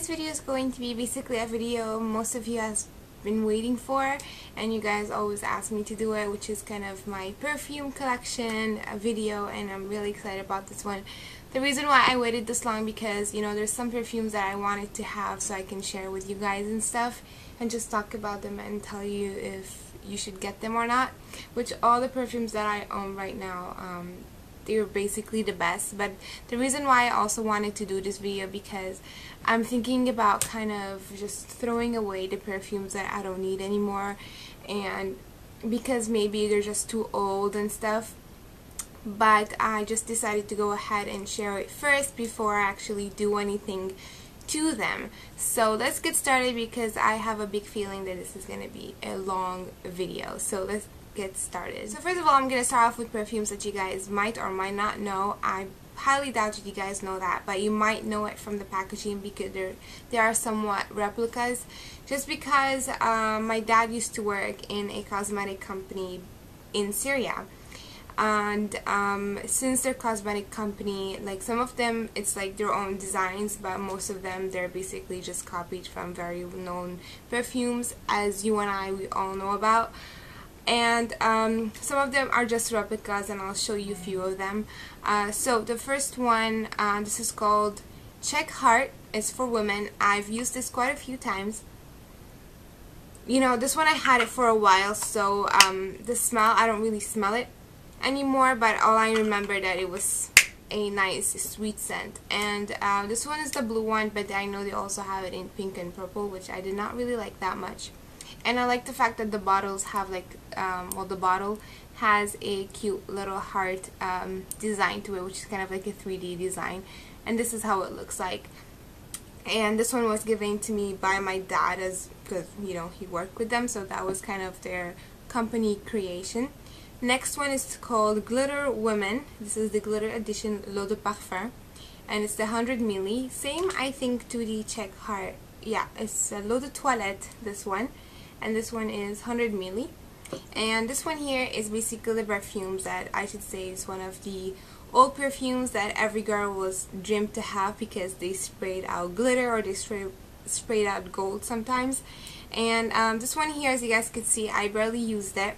today's video is going to be basically a video most of you has been waiting for, and you guys always ask me to do it, which is kind of my perfume collection video, and I'm really excited about this one. The reason why I waited this long because, you know, there's some perfumes that I wanted to have so I can share with you guys and stuff and just talk about them and tell you if you should get them or not, which all the perfumes that I own right now, they're basically the best. But the reason why I also wanted to do this video because I'm thinking about kind of just throwing away the perfumes that I don't need anymore, and because maybe they're just too old and stuff. But I just decided to go ahead and share it first before I actually do anything to them. So let's get started because I have a big feeling that this is going to be a long video. So let's get started. So first of all, I'm going to start off with perfumes that you guys might or might not know. I highly doubt that you guys know that, but you might know it from the packaging because they are somewhat replicas. Just because my dad used to work in a cosmetic company in Syria, and since their cosmetic company, like some of them it's like their own designs, but most of them they're basically just copied from very known perfumes, as you and we all know about. And some of them are just replicas, and I'll show you a few of them. So the first one, this is called Czech Heart. It's for women. I've used this quite a few times. You know, this one I had it for a while, so the smell, I don't really smell it anymore, but all I remember that it was a nice sweet scent. And this one is the blue one, but I know they also have it in pink and purple, which I did not really like that much. And I like the fact that the bottles have like, well, the bottle has a cute little heart design to it, which is kind of like a 3D design. And this is how it looks like. And this one was given to me by my dad, because, you know, he worked with them, so that was kind of their company creation. Next one is called Glitter Women. This is the glitter edition L'Eau de Parfum, and it's the 100 ml. Same, I think, to the Czech Heart. Yeah, it's L'Eau de Toilette, this one. And this one is 100 ml. And this one here is basically the perfumes that I should say is one of the old perfumes that every girl was dreamed to have, because they sprayed out glitter or they sprayed out gold sometimes. And this one here, as you guys can see, I barely used it.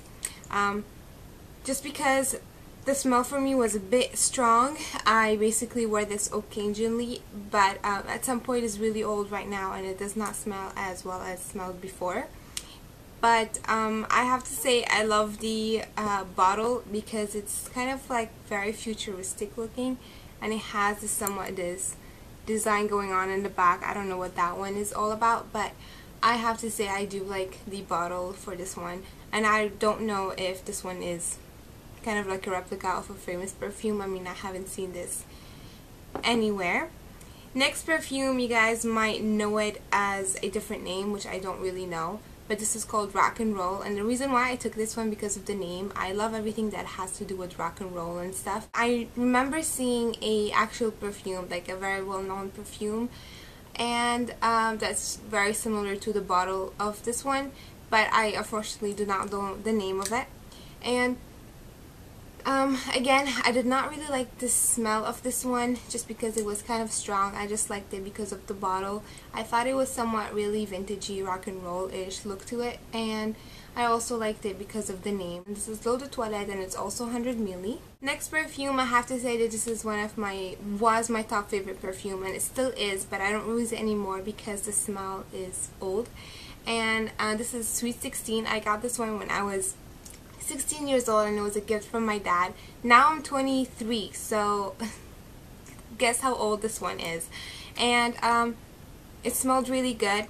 Just because the smell for me was a bit strong. I basically wear this occasionally, but at some point it's really old right now and it does not smell as well as it smelled before. But I have to say I love the bottle because it's kind of like very futuristic looking, and it has this design going on in the back. I don't know what that one is all about, but I have to say I do like the bottle for this one. And I don't know if this one is kind of like a replica of a famous perfume. I mean, I haven't seen this anywhere. Next perfume, you guys might know it as a different name, which I don't really know, but this is called Rock and Roll. And the reason why I took this one because of the name. I love everything that has to do with rock and roll and stuff. I remember seeing a actual perfume, like a very well-known perfume, and that's very similar to the bottle of this one, but I unfortunately do not know the name of it. And again, I did not really like the smell of this one just because it was kind of strong. I just liked it because of the bottle. I thought it was somewhat really vintagey, rock and roll-ish look to it, and I also liked it because of the name. This is L'Eau de Toilette, and it's also 100 ml. Next perfume, I have to say that this is was my top favorite perfume, and it still is, but I don't use it anymore because the smell is old. And this is Sweet 16. I got this one when I was 16 years old, and it was a gift from my dad. Now I'm 23, so guess how old this one is. And it smelled really good,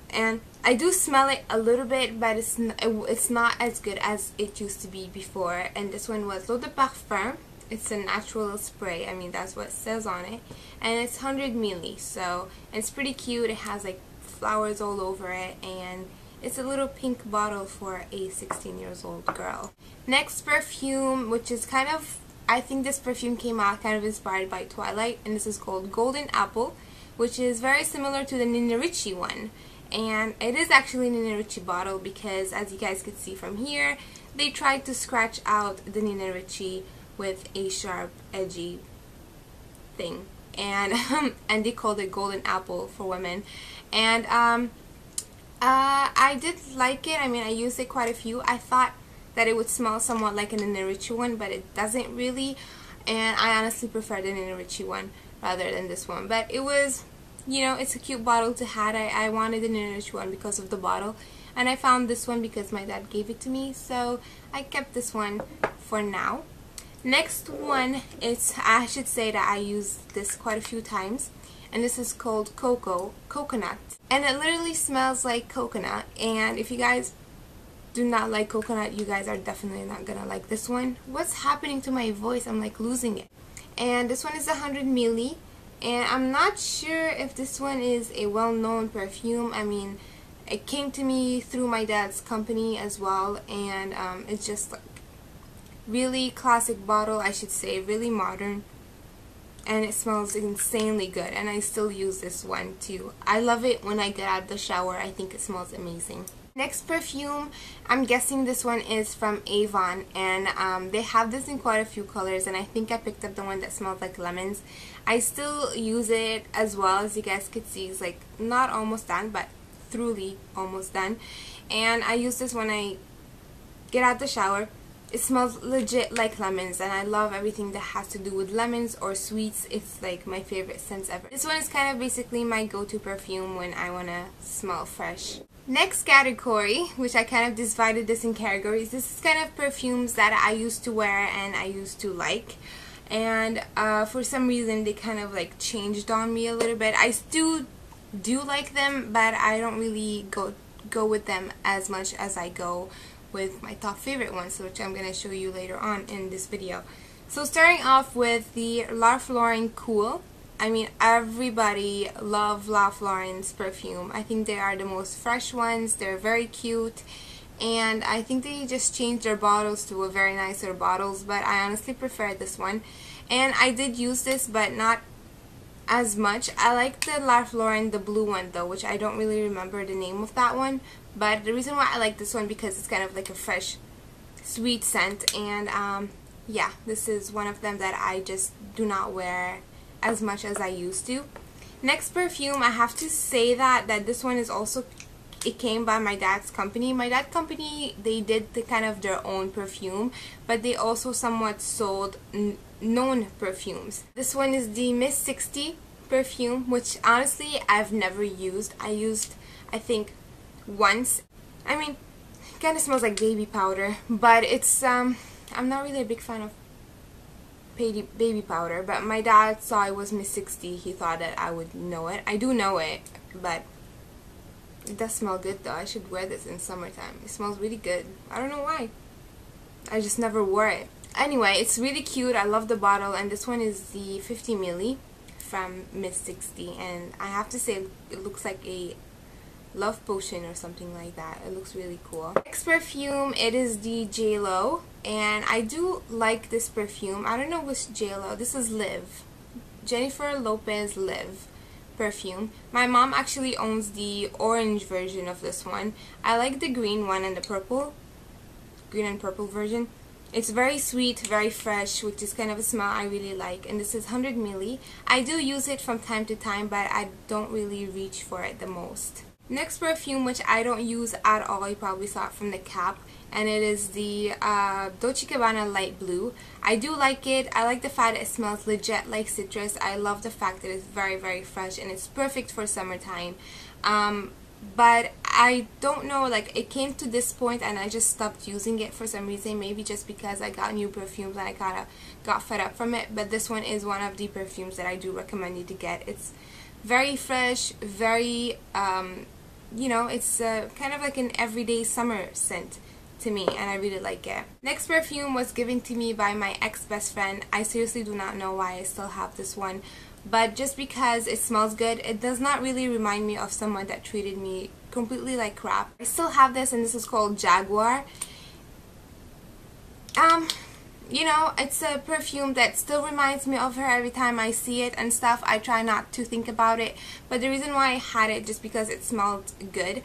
and I do smell it a little bit, but it's not as good as it used to be before. And this one was L'Eau de Parfum. It's a natural spray, I mean that's what it says on it, and it's 100 ml, so it's pretty cute. It has like flowers all over it, and it's a little pink bottle for a 16-year-old girl. Next perfume, which is kind of, I think this perfume came out kind of inspired by Twilight, and this is called Golden Apple, which is very similar to the Nina Ricci one. And it is actually a Nina Ricci bottle because, as you guys could see from here, they tried to scratch out the Nina Ricci with a sharp, edgy thing. and and they called it golden apple for women. And I did like it. I mean, I used it quite a few. I thought that it would smell somewhat like an Inirichi one, but it doesn't really, and I honestly prefer the Inirichi one rather than this one. But it was, you know, it's a cute bottle to have. I wanted the Inirichi one because of the bottle, and I found this one because my dad gave it to me, so I kept this one for now. Next one is, I should say that I used this quite a few times, and this is called Coconut, and it literally smells like coconut. And if you guys do not like coconut, you guys are definitely not gonna like this one. What's happening to my voice? I'm like losing it. And this one is 100 ml, and I'm not sure if this one is a well-known perfume. I mean, it came to me through my dad's company as well, and it's just like really classic bottle, I should say, really modern, and it smells insanely good, and I still use this one too. I love it when I get out of the shower. I think it smells amazing. Next perfume, I'm guessing this one is from Avon, and they have this in quite a few colors, and I think I picked up the one that smells like lemons. I still use it as well. As you guys could see, it's like not almost done, but truly almost done. And I use this when I get out the shower. It smells legit like lemons, and I love everything that has to do with lemons or sweets. It's like my favorite scent ever. This one is kind of basically my go-to perfume when I want to smell fresh. Next category, which I kind of divided this in categories, this is kind of perfumes that I used to wear and I used to like, and for some reason they kind of like changed on me a little bit. I still do like them, but I don't really go with them as much as I go with my top favorite ones, which I'm going to show you later on in this video. So starting off with the Ralph Lauren Cool. I mean, everybody loves Ralph Lauren's perfume. I think they are the most fresh ones. They're very cute, and I think they just changed their bottles to a very nicer bottles, but I honestly prefer this one. And I did use this, but not as much. I like the Ralph Lauren, the blue one though, which I don't really remember the name of that one, but the reason why I like this one because it's kind of like a fresh, sweet scent, and yeah, this is one of them that I just do not wear as much as I used to. Next perfume, I have to say that this one is also, it came by my dad's company. My dad's company, they did the kind of their own perfume, but they also somewhat sold known perfumes. This one is the Miss 60 perfume, which honestly I've never used. I used, I think, once. I mean, it kind of smells like baby powder, but it's I'm not really a big fan of baby powder, but my dad saw it was Miss 60. He thought that I would know it. I do know it, but it does smell good though. I should wear this in summertime. It smells really good. I don't know why. I just never wore it. Anyway, it's really cute. I love the bottle, and this one is the 50 ml from Miss 60, and I have to say it looks like a love potion or something like that. It looks really cool. Next perfume, it is the JLo, and I do like this perfume. I don't know which JLo. This is Live. Jennifer Lopez Live perfume. My mom actually owns the orange version of this one. I like the green one and the purple. Green and purple version. It's very sweet, very fresh, which is kind of a smell I really like. And this is 100 ml. I do use it from time to time, but I don't really reach for it the most. Next perfume, which I don't use at all, you probably saw it from the cap, and it is the Dolce & Gabbana Light Blue. I do like it. I like the fact that it smells legit like citrus. I love the fact that it's very, very fresh, and it's perfect for summertime. But I don't know, like, it came to this point and I just stopped using it for some reason, maybe just because I got new perfumes and I kind of got fed up from it. But this one is one of the perfumes that I do recommend you to get. It's very fresh, very you know, it's kind of like an everyday summer scent to me, and I really like it. Next perfume was given to me by my ex-best friend. I seriously do not know why I still have this one, but just because it smells good, it does not really remind me of someone that treated me completely like crap. I still have this, and this is called Jaguar. you know, it's a perfume that still reminds me of her every time I see it and stuff. I try not to think about it, but the reason why I had it just because it smelled good.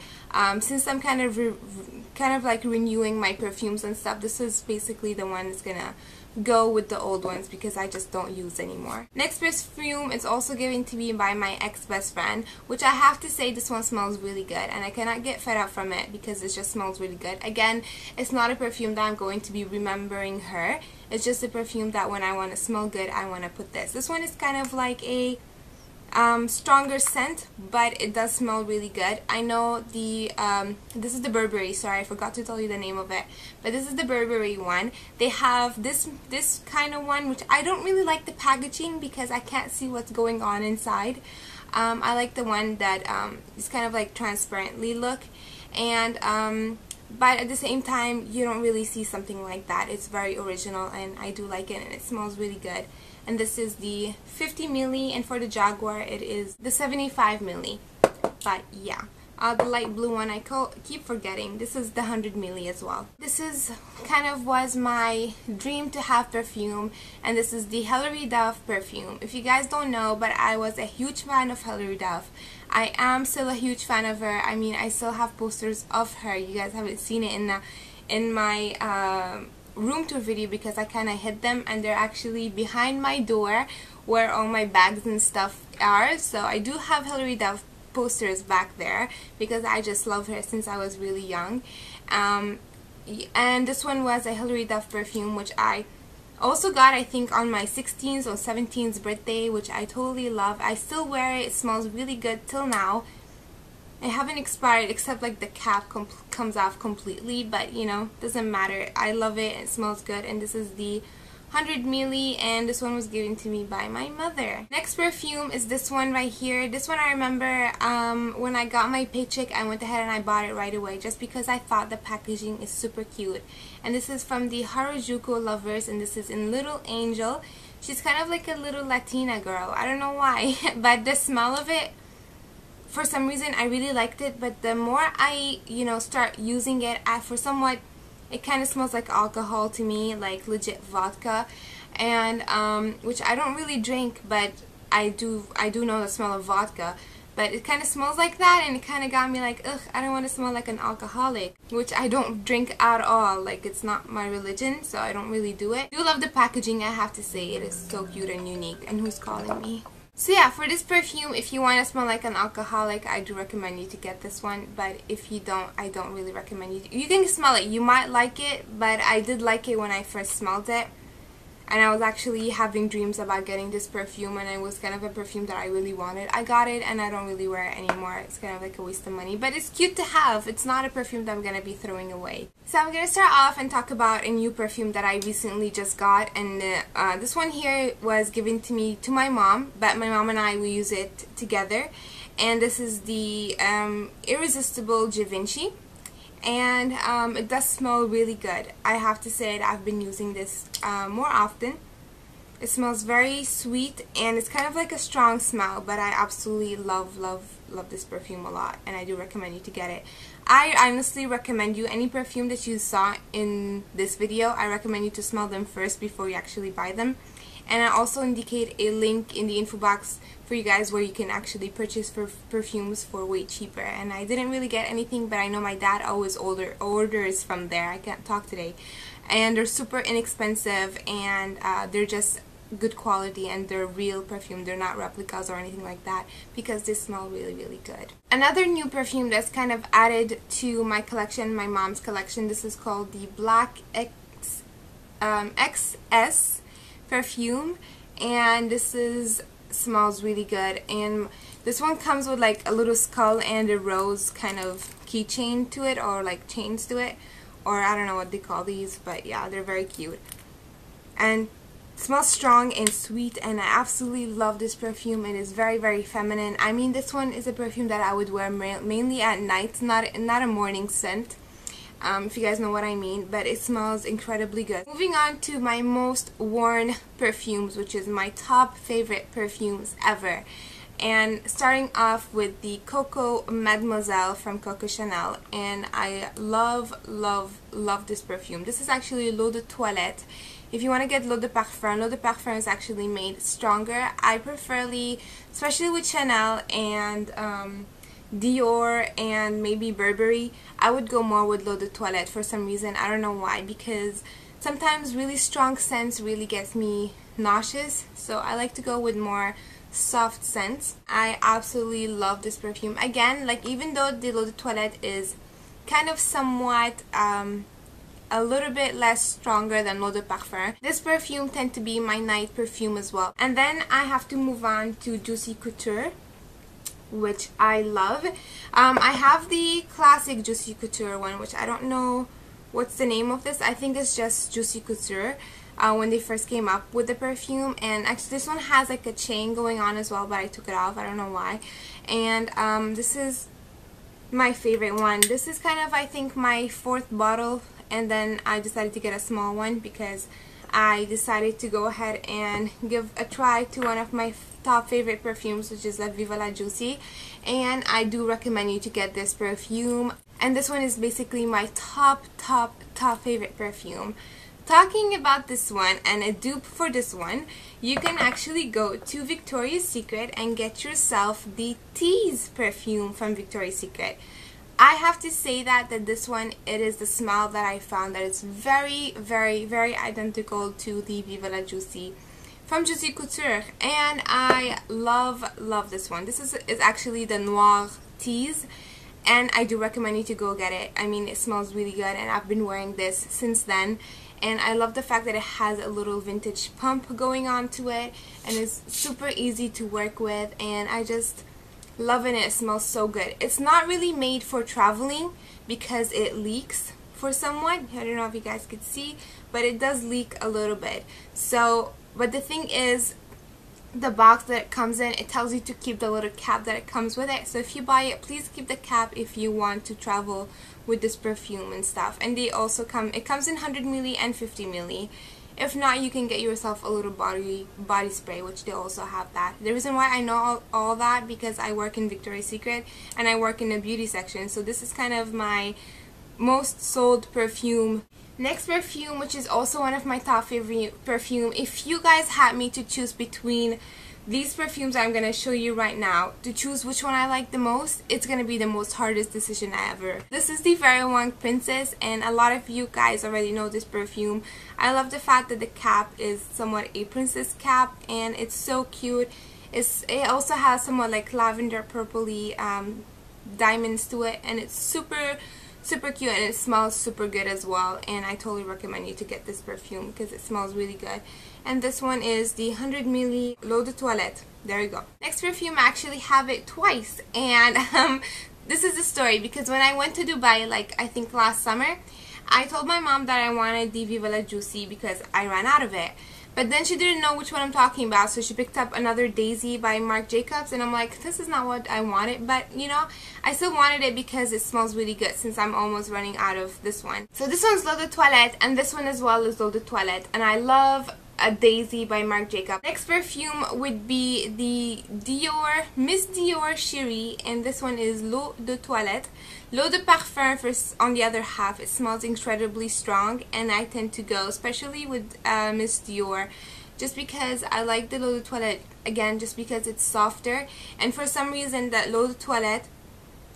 Since I'm kind of like renewing my perfumes and stuff, this is basically the one that's gonna go with the old ones because I just don't use anymore. Next perfume is also given to me by my ex-best friend, which I have to say this one smells really good, and I cannot get fed up from it because it just smells really good. Again, it's not a perfume that I'm going to be remembering her. It's just a perfume that when I want to smell good, I want to put this. This one is kind of like a stronger scent, but it does smell really good. I know the this is the Burberry, sorry I forgot to tell you the name of it, but this is the Burberry one. They have this kind of one, which I don't really like the packaging because I can't see what's going on inside. I like the one that is kind of like transparently look, and but at the same time you don't really see something like that. It's very original and I do like it, and it smells really good. And this is the 50 milli, and for the Jaguar it is the 75 milli. But yeah, the light blue one I keep forgetting. This is the 100 milli as well. This is kind of was my dream to have perfume, and this is the Hilary Duff perfume. If you guys don't know, but I was a huge fan of Hilary Duff. I am still a huge fan of her. I mean, I still have posters of her. You guys haven't seen it in my room tour video because I kind of hid them, and they're actually behind my door where all my bags and stuff are. So I do have Hilary Duff posters back there because I just love her since I was really young. And this one was a Hilary Duff perfume, which I also got, I think, on my 16th or 17th birthday, which I totally love. I still wear it. It smells really good till now. It haven't expired, except like the cap comes off completely, but you know, doesn't matter. I love it. It smells good. And this is the 100 milli, and this one was given to me by my mother. Next perfume is this one right here. This one I remember when I got my paycheck, I went ahead and I bought it right away just because I thought the packaging is super cute. And this is from the Harajuku Lovers, and this is in Little Angel. She's kind of like a little Latina girl. I don't know why, but the smell of it, for some reason I really liked it, but the more I, you know, start using it, it kind of smells like alcohol to me, like legit vodka, and which I don't really drink, but I do know the smell of vodka, but it kind of smells like that, and it kind of got me like, ugh, I don't want to smell like an alcoholic, which I don't drink at all. Like, it's not my religion, so I don't really do it. I do love the packaging, I have to say. It is so cute and unique. And who's calling me? So yeah, for this perfume, if you want to smell like an alcoholic, I do recommend you to get this one. But if you don't, I don't really recommend you. You can smell it. You might like it, but I did like it when I first smelled it. And I was actually having dreams about getting this perfume, and it was kind of a perfume that I really wanted. I got it, and I don't really wear it anymore. It's kind of like a waste of money, but it's cute to have. It's not a perfume that I'm going to be throwing away. So I'm going to start off and talk about a new perfume that I recently just got, and this one here was given to me to my mom, but my mom and I, we use it together. And this is the Irresistible Givenchy. And it does smell really good. I have to say that I've been using this more often. It smells very sweet, and it's kind of like a strong smell, but I absolutely love this perfume a lot, and I do recommend you to get it. I honestly recommend you, any perfume that you saw in this video, I recommend you to smell them first before you actually buy them. And I also indicate a link in the info box for you guys where you can actually purchase perfumes for way cheaper. And I didn't really get anything, but I know my dad always orders from there. I can't talk today. And they're super inexpensive, and they're just good quality, and they're real perfume. They're not replicas or anything like that, because they smell really, really good. Another new perfume that's kind of added to my collection, my mom's collection, this is called the Black XS perfume, and this smells really good. And this one comes with like a little skull and a rose kind of keychain to it, or like chains to it, or I don't know what they call these, but yeah, they're very cute. And it smells strong and sweet, and I absolutely love this perfume. It is very, very feminine. I mean, this one is a perfume that I would wear mainly at night, not a morning scent. If you guys know what I mean, but it smells incredibly good. Moving on to my most worn perfumes, which is my top favorite perfumes ever. And starting off with the Coco Mademoiselle from Coco Chanel, and I love this perfume. This is actually L'Eau de Toilette. If you want to get L'Eau de Parfum is actually made stronger. I preferly, especially with Chanel and Dior and maybe Burberry, I would go more with L'Eau de Toilette for some reason. I don't know why, because sometimes really strong scents really gets me nauseous, so I like to go with more soft scents. I absolutely love this perfume. Again, like, even though the L'Eau de Toilette is kind of somewhat a little bit less stronger than L'Eau de Parfum, this perfume tends to be my night perfume as well. And then I have to move on to Juicy Couture, which I love. I have the classic Juicy Couture one, which I don't know what's the name of this. I think it's just Juicy Couture when they first came up with the perfume. And actually this one has like a chain going on as well, but I took it off. I don't know why. And this is my favorite one. This is kind of, I think, my 4th bottle, and then I decided to get a small one because I decided to go ahead and give a try to one of my top favorite perfumes, which is Viva la Juicy, and I do recommend you to get this perfume. And this one is basically my top favorite perfume. Talking about this one and a dupe for this one, you can actually go to Victoria's Secret and get yourself the Tease perfume from Victoria's Secret. I have to say that this one, it is the smell that I found that is very identical to the Viva la Juicy from Juicy Couture, and I love this one. This is actually the Noir Tease, and I do recommend you to go get it. I mean, it smells really good, and I've been wearing this since then, and I love the fact that it has a little vintage pump going on to it, and it's super easy to work with, and I just loving it. It smells so good. It's not really made for traveling because it leaks for someone. I don't know if you guys could see, but it does leak a little bit. So, but the thing is, the box that it comes in, it tells you to keep the little cap that it comes with it. So if you buy it, please keep the cap if you want to travel with this perfume and stuff. And they also it comes in 100 ml and 50 ml. If not, you can get yourself a little body spray, which they also have that. The reason why I know all that, because I work in Victoria's Secret and I work in the beauty section, so this is kind of my most sold perfume. Next perfume, which is also one of my top favorite perfume, if you guys had me to choose between these perfumes I'm going to show you right now, to choose which one I like the most, it's going to be the most hardest decision ever. This is the Very Wong Princess, and a lot of you guys already know this perfume. I love the fact that the cap is somewhat a princess cap, and it's so cute. It also has somewhat like lavender purpley diamonds to it, and it's super cute, and it smells super good as well. And I totally recommend you to get this perfume because it smells really good. And this one is the 100 ml L'Eau de Toilette. There you go. Next perfume, I actually have it twice, and this is the story, because when I went to Dubai, like I think last summer, I told my mom that I wanted the Viva la Juicy because I ran out of it. But then she didn't know which one I'm talking about, so she picked up another Daisy by Marc Jacobs, and I'm like, this is not what I wanted, but you know, I still wanted it because it smells really good since I'm almost running out of this one. So this one's L'Eau de Toilette, and this one as well is L'Eau de Toilette, and I love a Daisy by Marc Jacobs. Next perfume would be the Dior, Miss Dior Cherie, and this one is L'Eau de Toilette. L'Eau de Parfum, on the other half, it smells incredibly strong, and I tend to go, especially with Miss Dior, just because I like the L'Eau de Toilette, again, just because it's softer, and for some reason that L'Eau de Toilette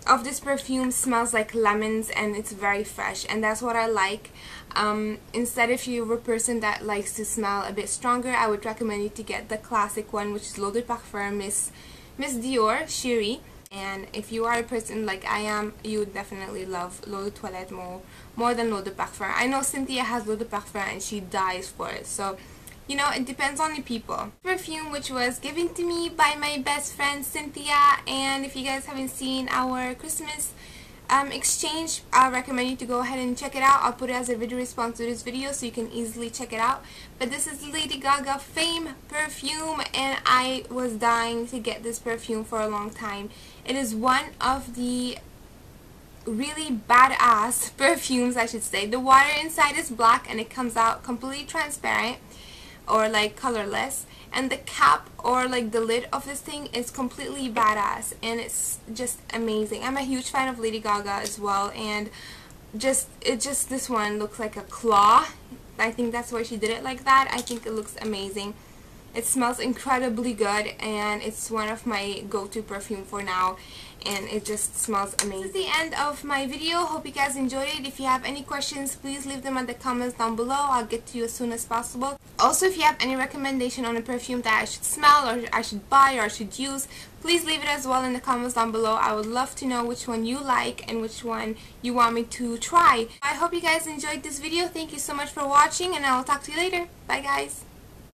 of this perfume smells like lemons, and it's very fresh, and that's what I like. Instead, if you're a person that likes to smell a bit stronger, I would recommend you to get the classic one, which is L'Eau de Parfum Miss Dior Cherie. And if you are a person like I am, you would definitely love L'Eau de Toilette more than L'Eau de Parfum. I know Cynthia has L'Eau de Parfum and she dies for it, so you know, it depends on the people. Perfume which was given to me by my best friend Cynthia, and if you guys haven't seen our Christmas exchange, I recommend you to go ahead and check it out. I'll put it as a video response to this video so you can easily check it out. But this is Lady Gaga Fame perfume, and I was dying to get this perfume for a long time. It is one of the really badass perfumes, I should say. The water inside is black and it comes out completely transparent, or like colorless, and the cap or like the lid of this thing is completely badass, and it's just amazing. I'm a huge fan of Lady Gaga as well, and this one looks like a claw. I think that's why she did it like that. I think it looks amazing. It smells incredibly good, and it's one of my go-to perfume for now, and it just smells amazing. This is the end of my video. Hope you guys enjoyed it. If you have any questions, please leave them in the comments down below. I'll get to you as soon as possible. Also, if you have any recommendation on a perfume that I should smell, or I should buy, or I should use, please leave it as well in the comments down below. I would love to know which one you like and which one you want me to try. I hope you guys enjoyed this video. Thank you so much for watching, and I will talk to you later. Bye guys.